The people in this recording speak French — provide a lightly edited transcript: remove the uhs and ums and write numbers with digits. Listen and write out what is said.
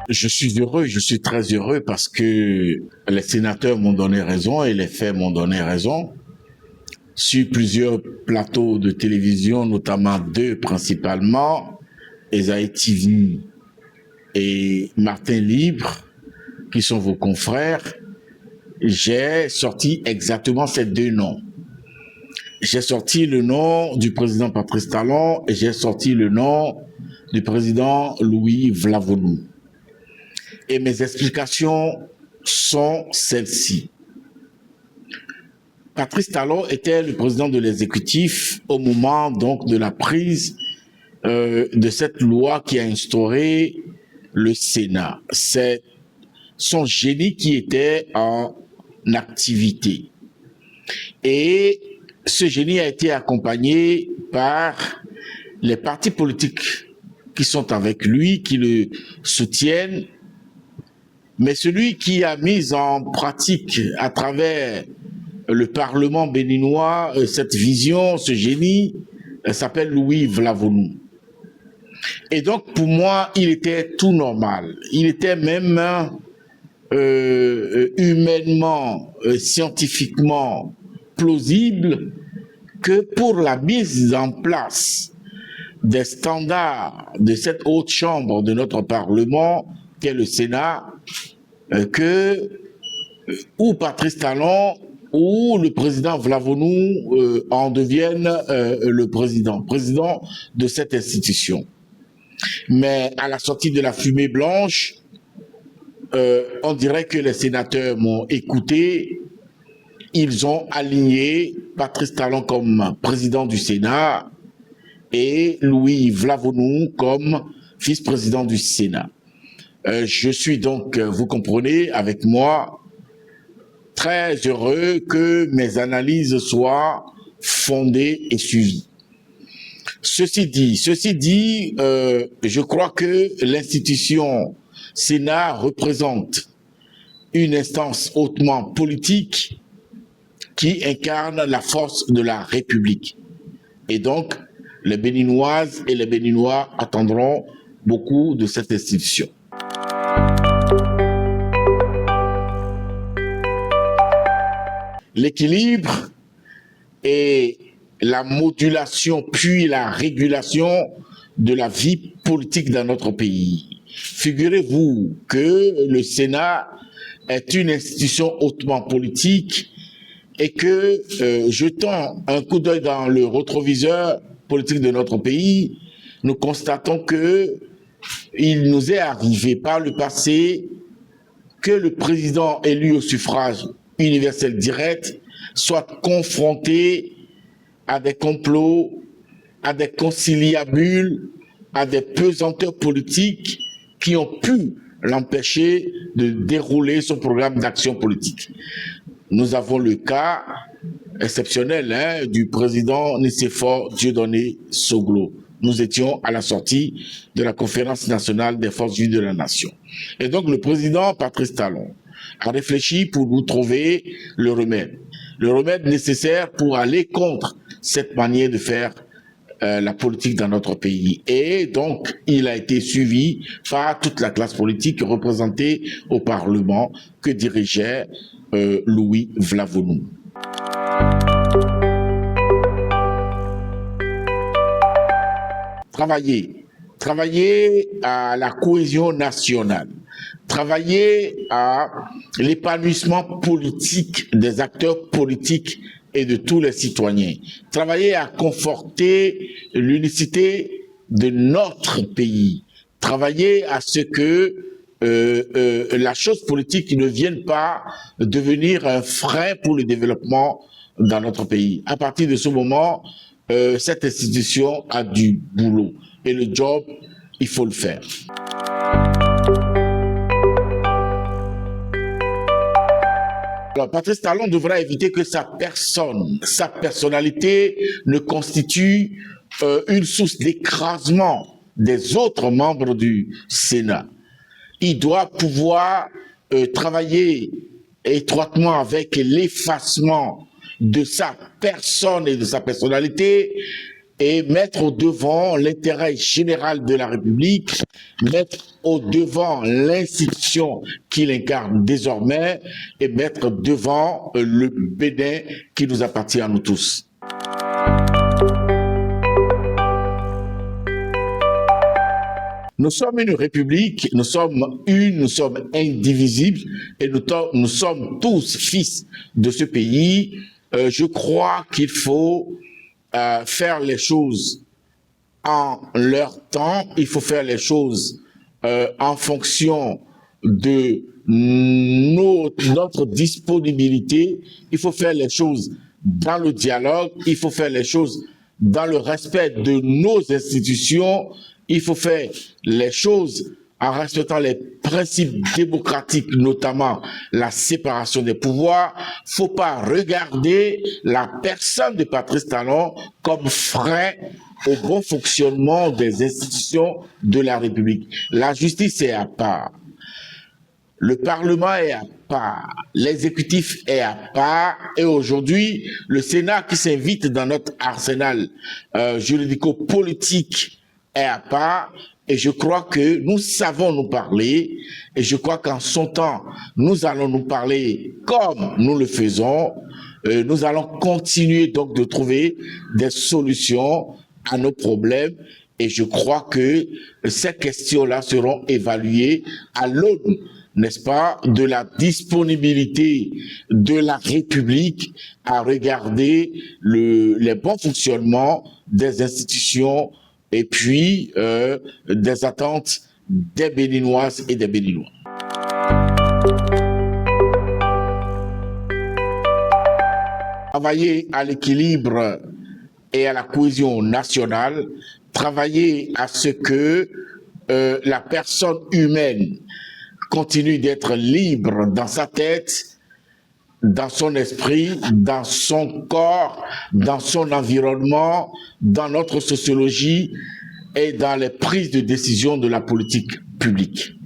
Je suis très heureux parce que les sénateurs m'ont donné raison et les faits m'ont donné raison. Sur plusieurs plateaux de télévision, notamment deux principalement, Esaïe TV et Martin Libre, qui sont vos confrères, j'ai sorti exactement ces deux noms. J'ai sorti le nom du président Patrice Talon et j'ai sorti le nom du président Louis Vlavonou. Et mes explications sont celles-ci. Patrice Talon était le président de l'exécutif au moment donc de la prise de cette loi qui a instauré le Sénat. C'est son génie qui était en activité. Et ce génie a été accompagné par les partis politiques qui sont avec lui, qui le soutiennent. Mais celui qui a mis en pratique à travers le Parlement béninois cette vision, ce génie, s'appelle Louis Vlavonou. Et donc pour moi, il était tout normal. Il était même humainement, scientifiquement plausible que pour la mise en place des standards de cette haute chambre de notre Parlement, qu'est le Sénat, que ou Patrice Talon ou le président Vlavonou en deviennent le président de cette institution. Mais à la sortie de la fumée blanche, on dirait que les sénateurs m'ont écouté. Ils ont aligné Patrice Talon comme président du Sénat et Louis Vlavonou comme vice-président du Sénat. Je suis donc, vous comprenez, avec moi, très heureux que mes analyses soient fondées et suivies. Ceci dit, je crois que l'institution Sénat représente une instance hautement politique qui incarne la force de la République. Et donc, les Béninoises et les Béninois attendront beaucoup de cette institution. L'équilibre et la modulation puis la régulation de la vie politique dans notre pays. Figurez-vous que le Sénat est une institution hautement politique et que, jetant un coup d'œil dans le rétroviseur politique de notre pays, nous constatons que il nous est arrivé par le passé que le président élu au suffrage universel direct soit confronté à des complots, à des conciliabules, à des pesanteurs politiques qui ont pu l'empêcher de dérouler son programme d'action politique. Nous avons le cas exceptionnel du président Nicéphore Dieudonné Soglo. Nous étions à la sortie de la conférence nationale des forces vives de la nation. Et donc le président Patrice Talon a réfléchi pour nous trouver le remède nécessaire pour aller contre cette manière de faire la politique dans notre pays. Et donc, il a été suivi par toute la classe politique représentée au Parlement que dirigeait Louis Vlavonou. Travailler à la cohésion nationale, travailler à l'épanouissement politique des acteurs politiques et de tous les citoyens, travailler à conforter l'unicité de notre pays, travailler à ce que la chose politique ne vienne pas devenir un frein pour le développement dans notre pays. À partir de ce moment, cette institution a du boulot et le job, il faut le faire. Alors, Patrice Talon devra éviter que sa personnalité ne constitue une source d'écrasement des autres membres du Sénat. Il doit pouvoir travailler étroitement avec l'effacement de sa personne et de sa personnalité et mettre au devant l'intérêt général de la République, mettre au devant l'institution qu'il incarne désormais et mettre devant le Bénin qui nous appartient à nous tous. Nous sommes une république, nous sommes indivisibles et nous sommes tous fils de ce pays. Je crois qu'il faut faire les choses en leur temps, il faut faire les choses en fonction de notre disponibilité, il faut faire les choses dans le dialogue, il faut faire les choses dans le respect de nos institutions, il faut faire les choses en respectant les principes démocratiques, notamment la séparation des pouvoirs. Faut pas regarder la personne de Patrice Talon comme frein au bon fonctionnement des institutions de la République. La justice est à part. Le Parlement est à part, l'exécutif est à part, et aujourd'hui, le Sénat qui s'invite dans notre arsenal juridico-politique est à part, et je crois que nous savons nous parler, et je crois qu'en son temps, nous allons nous parler comme nous le faisons. Nous allons continuer donc de trouver des solutions à nos problèmes, et je crois que ces questions-là seront évaluées à l'aune, n'est-ce pas, de la disponibilité de la République à regarder les bons fonctionnements des institutions et puis des attentes des Béninoises et des Béninois. Travailler à l'équilibre et à la cohésion nationale, travailler à ce que la personne humaine continue d'être libre dans sa tête, dans son esprit, dans son corps, dans son environnement, dans notre sociologie et dans les prises de décision de la politique publique.